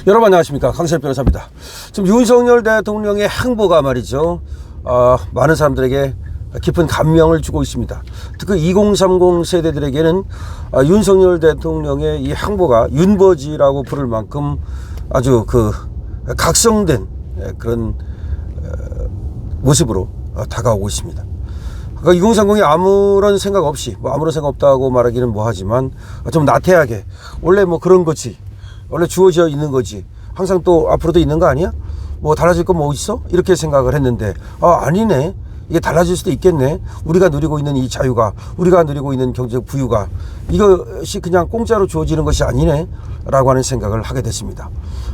여러분 안녕하십니까, 강세혁 변호사입니다. 지금 윤석열 대통령의 행보가 말이죠, 많은 사람들에게 깊은 감명을 주고 있습니다. 특히 2030 세대들에게는 윤석열 대통령의 이 행보가 윤버지라고 부를 만큼 아주 각성된 그런 모습으로 다가오고 있습니다. 그러니까 2030이 아무런 생각 없이, 아무런 생각 없다고 말하기는 뭐하지만 좀 나태하게, 원래 그런 거지, 원래 주어져 있는 거지, 항상 또 앞으로도 있는 거 아니야? 달라질 건 뭐 있어? 이렇게 생각을 했는데 아니네, 이게 달라질 수도 있겠네. 우리가 누리고 있는 이 자유가, 우리가 누리고 있는 경제적 부유가 이것이 그냥 공짜로 주어지는 것이 아니네 라고 하는 생각을 하게 됐습니다.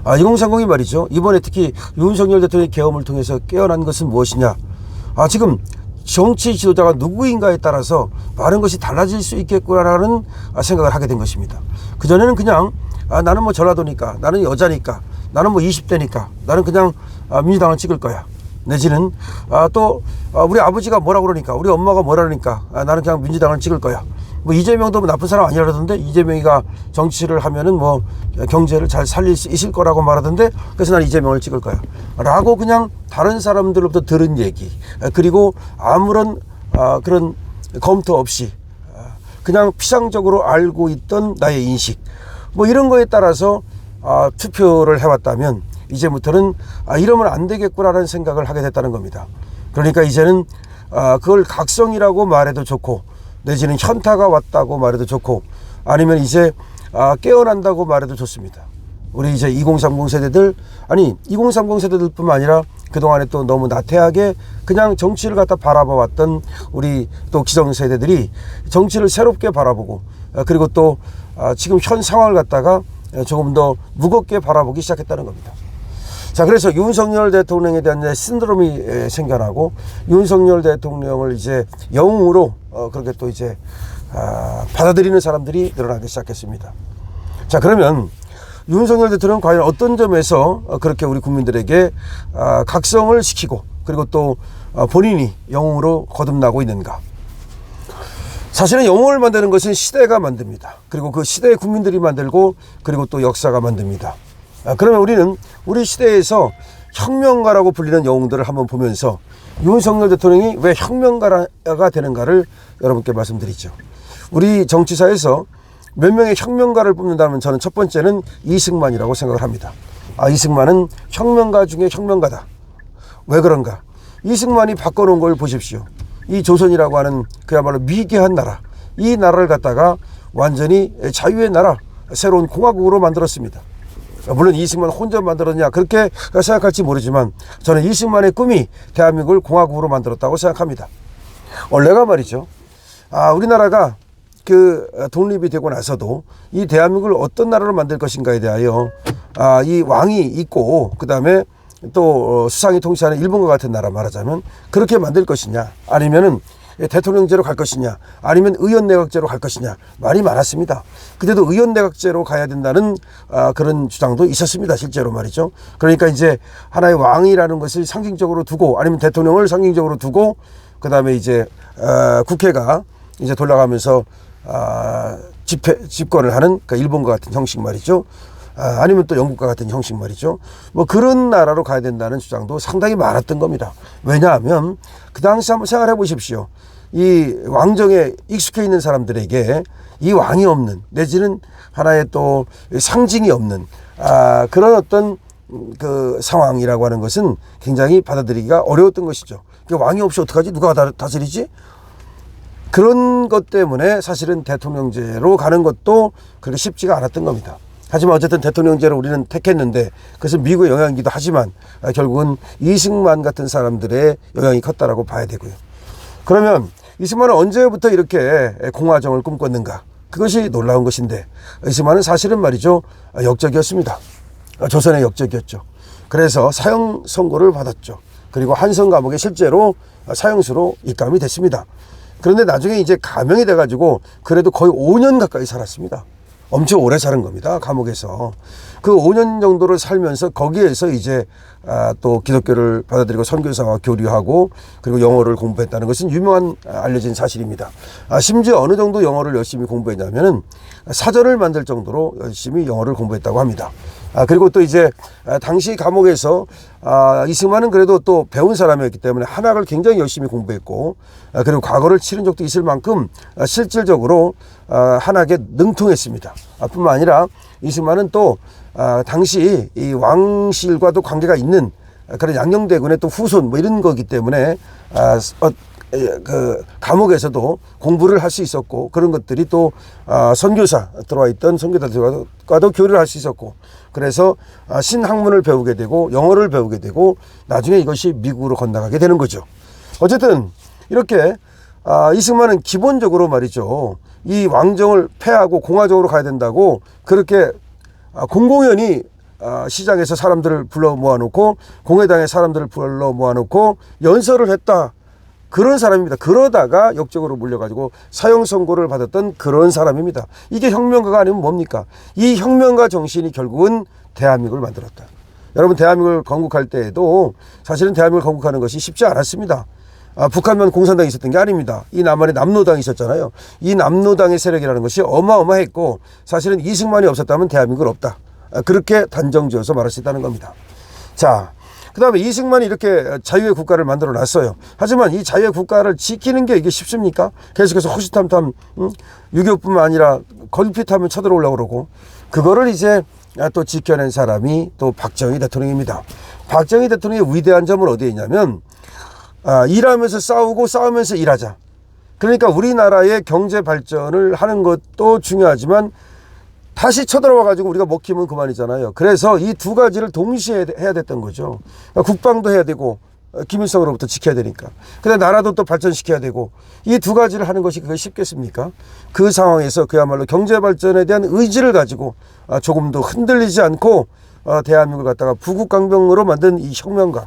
2030이 말이죠, 이번에 특히 윤석열 대통령의 계엄을 통해서 깨어난 것은 무엇이냐, 지금 정치 지도자가 누구인가에 따라서 많은 것이 달라질 수 있겠구나라는 생각을 하게 된 것입니다. 그전에는 그냥 나는 전라도니까, 나는 여자니까, 나는 20대니까 나는 그냥 민주당을 찍을 거야, 내지는 또 우리 아버지가 뭐라 그러니까, 우리 엄마가 뭐라 그러니까 나는 그냥 민주당을 찍을 거야. 이재명도 나쁜 사람 아니라던데, 이재명이가 정치를 하면은 경제를 잘 살릴 수 있을 거라고 말하던데, 그래서 난 이재명을 찍을 거야 라고 그냥 다른 사람들로부터 들은 얘기, 그리고 아무런 그런 검토 없이 그냥 피상적으로 알고 있던 나의 인식, 이런 거에 따라서 투표를 해왔다면 이제부터는 이러면 안 되겠구나라는 생각을 하게 됐다는 겁니다. 그러니까 이제는 그걸 각성이라고 말해도 좋고, 내지는 현타가 왔다고 말해도 좋고, 아니면 이제 깨어난다고 말해도 좋습니다. 우리 이제 2030 세대들, 2030 세대들뿐만 아니라 그동안에 또 너무 나태하게 그냥 정치를 갖다 바라봐 왔던 우리 또 기성세대들이 정치를 새롭게 바라보고, 그리고 또 지금 현 상황을 갖다가 조금 더 무겁게 바라보기 시작했다는 겁니다. 자, 그래서 윤석열 대통령에 대한 신드롬이 생겨나고, 윤석열 대통령을 이제 영웅으로 그렇게 또 이제 받아들이는 사람들이 늘어나기 시작했습니다. 자, 그러면 윤석열 대통령은 과연 어떤 점에서 그렇게 우리 국민들에게 각성을 시키고, 그리고 또 본인이 영웅으로 거듭나고 있는가? 사실은 영웅을 만드는 것은 시대가 만듭니다. 그리고 그 시대의 국민들이 만들고, 그리고 또 역사가 만듭니다. 그러면 우리는 우리 시대에서 혁명가라고 불리는 영웅들을 한번 보면서 윤석열 대통령이 왜 혁명가가 되는가를 여러분께 말씀드리죠. 우리 정치사에서 몇 명의 혁명가를 뽑는다면 저는 첫 번째는 이승만이라고 생각을 합니다. 이승만은 혁명가 중에 혁명가다. 왜 그런가? 이승만이 바꿔놓은 걸 보십시오. 이 조선이라고 하는 그야말로 미개한 나라, 이 나라를 갖다가 완전히 자유의 나라, 새로운 공화국으로 만들었습니다. 물론 이승만 혼자 만들었냐 그렇게 생각할지 모르지만, 저는 이승만의 꿈이 대한민국을 공화국으로 만들었다고 생각합니다. 원래가 말이죠, 우리나라가 독립이 되고 나서도 이 대한민국을 어떤 나라로 만들 것인가에 대하여 이 왕이 있고, 그 다음에 또 수상이 통치하는 일본과 같은 나라 말하자면 그렇게 만들 것이냐, 아니면은 대통령제로 갈 것이냐, 아니면 의원내각제로 갈 것이냐, 말이 많았습니다. 그때도 의원내각제로 가야 된다는 그런 주장도 있었습니다, 실제로 말이죠. 그러니까 이제 하나의 왕이라는 것을 상징적으로 두고, 아니면 대통령을 상징적으로 두고, 그 다음에 이제 국회가 이제 돌아가면서 집권을 하는 일본과 같은 형식 말이죠. 아니면 또 영국과 같은 형식 말이죠. 그런 나라로 가야 된다는 주장도 상당히 많았던 겁니다. 왜냐하면 그 당시 한번 생각해 보십시오. 이 왕정에 익숙해 있는 사람들에게 이 왕이 없는, 내지는 하나의 또 상징이 없는 그런 어떤 상황이라고 하는 것은 굉장히 받아들이기가 어려웠던 것이죠. 왕이 없이 어떡하지? 누가 다스리지? 그런 것 때문에 사실은 대통령제로 가는 것도 그렇게 쉽지가 않았던 겁니다. 하지만 어쨌든 대통령제를 우리는 택했는데, 그것은 미국의 영향이기도 하지만 결국은 이승만 같은 사람들의 영향이 컸다라고 봐야 되고요. 그러면 이승만은 언제부터 이렇게 공화정을 꿈꿨는가? 그것이 놀라운 것인데, 이승만은 사실은 말이죠, 역적이었습니다. 조선의 역적이었죠. 그래서 사형 선고를 받았죠. 그리고 한성 감옥에 실제로 사형수로 입감이 됐습니다. 그런데 나중에 이제 감형이 돼가지고 그래도 거의 5년 가까이 살았습니다. 엄청 오래 사는 겁니다, 감옥에서. 그 5년 정도를 살면서 거기에서 이제 또 기독교를 받아들이고 선교사와 교류하고, 그리고 영어를 공부했다는 것은 유명한 알려진 사실입니다. 심지어 어느 정도 영어를 열심히 공부했냐면은 사전을 만들 정도로 열심히 영어를 공부했다고 합니다. 그리고 또 이제 당시 감옥에서 이승만은 그래도 또 배운 사람이었기 때문에 한학을 굉장히 열심히 공부했고, 그리고 과거를 치른 적도 있을 만큼 실질적으로 한학에 능통했습니다. 뿐만 아니라 이승만은 또 당시 이 왕실과도 관계가 있는 그런 양녕대군의 또 후손 뭐 이런 거기 때문에 그 감옥에서도 공부를 할 수 있었고, 그런 것들이 또 선교사 들어와 있던 선교사들과도 교류를 할 수 있었고, 그래서 신학문을 배우게 되고 영어를 배우게 되고 나중에 이것이 미국으로 건너가게 되는 거죠. 어쨌든 이렇게 이승만은 기본적으로 말이죠, 이 왕정을 폐하고 공화정으로 가야 된다고 그렇게 공공연히 시장에서 사람들을 불러 모아놓고 공회당에 사람들을 불러 모아놓고 연설을 했다, 그런 사람입니다. 그러다가 역적으로 물려가지고 사형 선고를 받았던 그런 사람입니다. 이게 혁명가가 아니면 뭡니까? 이 혁명가 정신이 결국은 대한민국을 만들었다. 여러분, 대한민국을 건국할 때에도 사실은 대한민국을 건국하는 것이 쉽지 않았습니다. 북한만 공산당이 있었던 게 아닙니다. 이 남한에 남노당이 있었잖아요. 이 남노당의 세력이라는 것이 어마어마했고, 사실은 이승만이 없었다면 대한민국은 없다. 그렇게 단정지어서 말할 수 있다는 겁니다. 자, 그 다음에 이승만이 이렇게 자유의 국가를 만들어 놨어요. 하지만 이 자유의 국가를 지키는 게 이게 쉽습니까? 계속해서 호시탐탐 6.25뿐만 아니라 걸핏하면 쳐들어오려고 그러고, 그거를 이제 또 지켜낸 사람이 또 박정희 대통령입니다. 박정희 대통령의 위대한 점은 어디에 있냐면, 일하면서 싸우고 싸우면서 일하자. 그러니까 우리나라의 경제 발전을 하는 것도 중요하지만 다시 쳐들어와 가지고 우리가 먹히면 그만이잖아요. 그래서 이 두 가지를 동시에 해야 됐던 거죠. 국방도 해야 되고 김일성으로부터 지켜야 되니까. 근데 나라도 또 발전시켜야 되고, 이 두 가지를 하는 것이 그게 쉽겠습니까? 그 상황에서 그야말로 경제 발전에 대한 의지를 가지고 조금도 흔들리지 않고 대한민국을 갖다가 부국강병으로 만든 이 혁명가.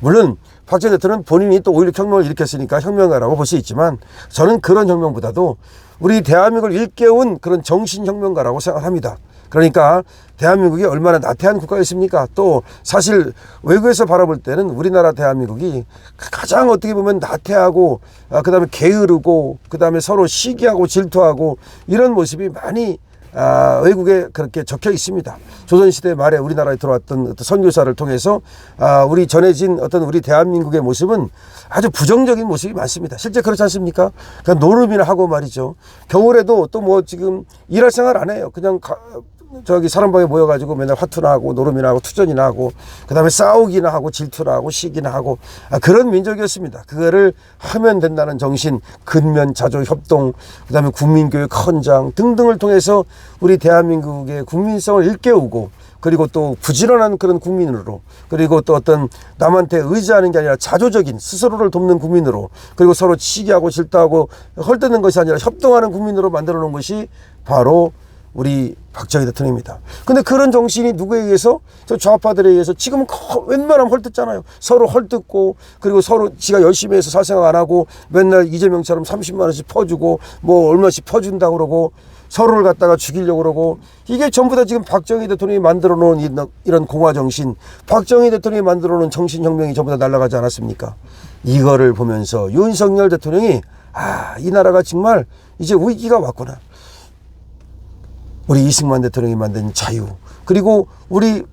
물론 박정희 대통령은 본인이 또 오히려 혁명을 일으켰으니까 혁명가라고 볼 수 있지만, 저는 그런 혁명보다도 우리 대한민국을 일깨운 그런 정신혁명가라고 생각합니다. 그러니까 대한민국이 얼마나 나태한 국가였습니까? 또 사실 외국에서 바라볼 때는 우리나라 대한민국이 가장 어떻게 보면 나태하고, 그 다음에 게으르고, 그 다음에 서로 시기하고 질투하고 이런 모습이 많이 외국에 그렇게 적혀 있습니다. 조선시대 말에 우리나라에 들어왔던 어떤 선교사를 통해서 우리 전해진 어떤 우리 대한민국의 모습은 아주 부정적인 모습이 많습니다. 실제 그렇지 않습니까? 그냥 노름이나 하고 말이죠. 겨울에도 또 뭐 지금 일할 생활 안 해요. 그냥 저기 사람방에 모여가지고 맨날 화투나 하고 노름이나 하고 투전이나 하고, 그 다음에 싸우기나 하고 질투나 하고 시기나 하고, 그런 민족이었습니다. 그거를 하면 된다는 정신, 근면 자조 협동, 그 다음에 국민교육 헌장 등등을 통해서 우리 대한민국의 국민성을 일깨우고, 그리고 또 부지런한 그런 국민으로, 그리고 또 어떤 남한테 의지하는 게 아니라 자조적인 스스로를 돕는 국민으로, 그리고 서로 시기하고 질투하고 헐뜯는 것이 아니라 협동하는 국민으로 만들어 놓은 것이 바로 우리 박정희 대통령입니다. 근데 그런 정신이 누구에 의해서? 저 좌파들에 의해서 지금은 웬만하면 헐뜯잖아요. 서로 헐뜯고, 그리고 서로 지가 열심히 해서 사생활 안 하고 맨날 이재명처럼 30만 원씩 퍼주고 뭐 얼마씩 퍼준다고 그러고 서로를 갖다가 죽이려고 그러고, 이게 전부 다 지금 박정희 대통령이 만들어 놓은 이런 공화정신, 박정희 대통령이 만들어 놓은 정신혁명이 전부 다 날아가지 않았습니까? 이거를 보면서 윤석열 대통령이 이 나라가 정말 이제 위기가 왔구나. 우리 이승만 대통령이 만든 자유, 그리고 우리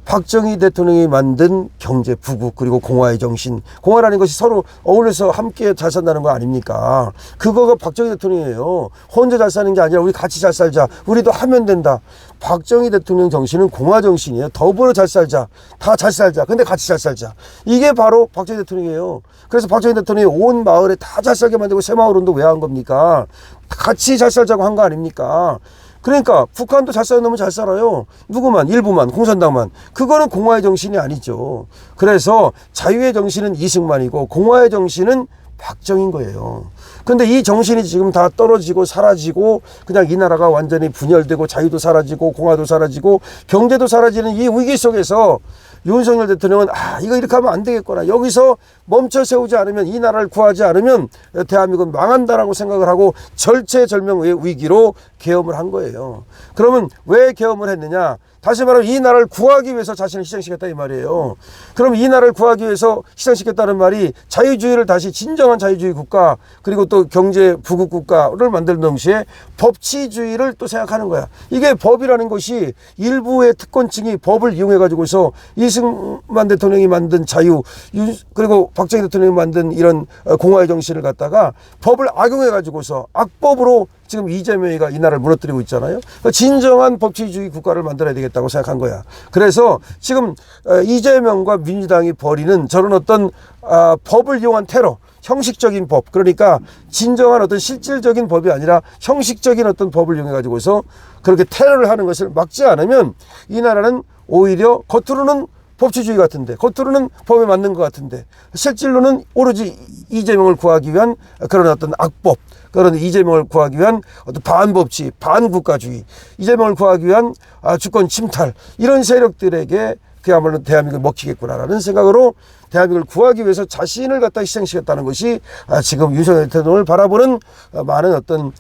박정희 대통령이 만든 경제 부국, 그리고 공화의 정신. 공화라는 것이 서로 어울려서 함께 잘 산다는 거 아닙니까? 그거가 박정희 대통령이에요. 혼자 잘 사는 게 아니라 우리 같이 잘 살자. 우리도 하면 된다. 박정희 대통령 정신은 공화 정신이에요. 더불어 잘 살자. 다 잘 살자. 근데 같이 잘 살자. 이게 바로 박정희 대통령이에요. 그래서 박정희 대통령이 온 마을에 다 잘 살게 만들고 새마을운동 왜 한 겁니까? 같이 잘 살자고 한 거 아닙니까? 그러니까 북한도 잘 사는 놈은 잘 살아요. 누구만, 일부만, 공산당만. 그거는 공화의 정신이 아니죠. 그래서 자유의 정신은 이승만이고 공화의 정신은 박정희인 거예요. 근데 이 정신이 지금 다 떨어지고 사라지고 그냥 이 나라가 완전히 분열되고 자유도 사라지고 공화도 사라지고 경제도 사라지는 이 위기 속에서 윤석열 대통령은 이거 이렇게 하면 안 되겠구나. 여기서 멈춰 세우지 않으면, 이 나라를 구하지 않으면 대한민국은 망한다라고 생각을 하고 절체절명의 위기로 계엄을 한 거예요. 그러면 왜 계엄을 했느냐? 다시 말하면 이 나라를 구하기 위해서 자신을 희생시켰다 이 말이에요. 그럼 이 나라를 구하기 위해서 희생시켰다는 말이 자유주의를 다시 진정한 자유주의 국가 그리고 또 경제 부국 국가를 만드는 동시에 법치주의를 또 생각하는 거야. 이게 법이라는 것이 일부의 특권층이 법을 이용해 가지고서 이승만 대통령이 만든 자유 그리고 박정희 대통령이 만든 이런 공화의 정신을 갖다가 법을 악용해 가지고서 악법으로 지금 이재명이가 이 나라를 무너뜨리고 있잖아요. 진정한 법치주의 국가를 만들어야 되겠다고 생각한 거야. 그래서 지금 이재명과 민주당이 벌이는 저런 어떤 법을 이용한 테러, 형식적인 법, 그러니까 진정한 어떤 실질적인 법이 아니라 형식적인 어떤 법을 이용해 가지고서 그렇게 테러를 하는 것을 막지 않으면 이 나라는 오히려 겉으로는 법치주의 같은데 겉으로는 법에 맞는 것 같은데 실질로는 오로지 이재명을 구하기 위한 그런 어떤 악법, 그런 이재명을 구하기 위한 어떤 반법치, 반국가주의, 이재명을 구하기 위한 주권 침탈, 이런 세력들에게 그야말로 대한민국을 먹히겠구나라는 생각으로 대한민국을 구하기 위해서 자신을 갖다 희생시켰다는 것이 지금 윤석열 대통령을 바라보는 많은 어떤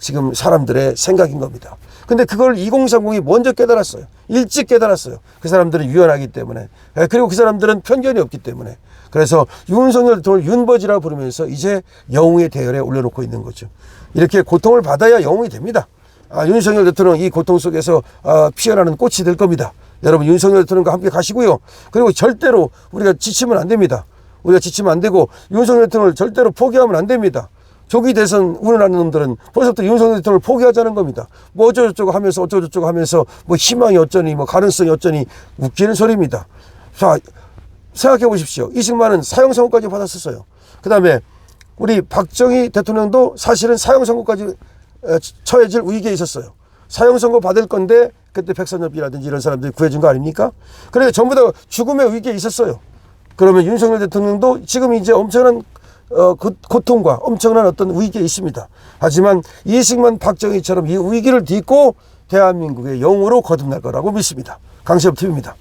지금 사람들의 생각인 겁니다. 근데 그걸 2030이 먼저 깨달았어요. 일찍 깨달았어요. 그 사람들은 유연하기 때문에. 그리고 그 사람들은 편견이 없기 때문에. 그래서 윤석열 대통령을 윤버지라 부르면서 이제 영웅의 대열에 올려놓고 있는 거죠. 이렇게 고통을 받아야 영웅이 됩니다. 윤석열 대통령 이 고통 속에서 피어나는 꽃이 될 겁니다. 여러분 윤석열 대통령과 함께 가시고요. 그리고 절대로 우리가 지치면 안 됩니다. 우리가 지치면 안 되고 윤석열 대통령을 절대로 포기하면 안 됩니다. 조기 대선 운운하는 놈들은 벌써부터 윤석열 대통령을 포기하자는 겁니다. 뭐 어쩌고저쩌고 하면서 어쩌고저쩌고 하면서 뭐 희망이 어쩌니 뭐 가능성이 어쩌니 웃기는 소리입니다. 자, 생각해 보십시오. 이승만은 사형 선고까지 받았었어요. 그 다음에 우리 박정희 대통령도 사실은 사형 선고까지 처해질 위기에 있었어요. 사형 선고 받을 건데 그때 백선엽이라든지 이런 사람들이 구해준 거 아닙니까? 그러니까 전부 다 죽음의 위기에 있었어요. 그러면 윤석열 대통령도 지금 이제 엄청난 고통과 엄청난 어떤 위기에 있습니다. 하지만 이승만 박정희처럼 이 위기를 딛고 대한민국의 영웅으로 거듭날 거라고 믿습니다. 강시엽 TV입니다.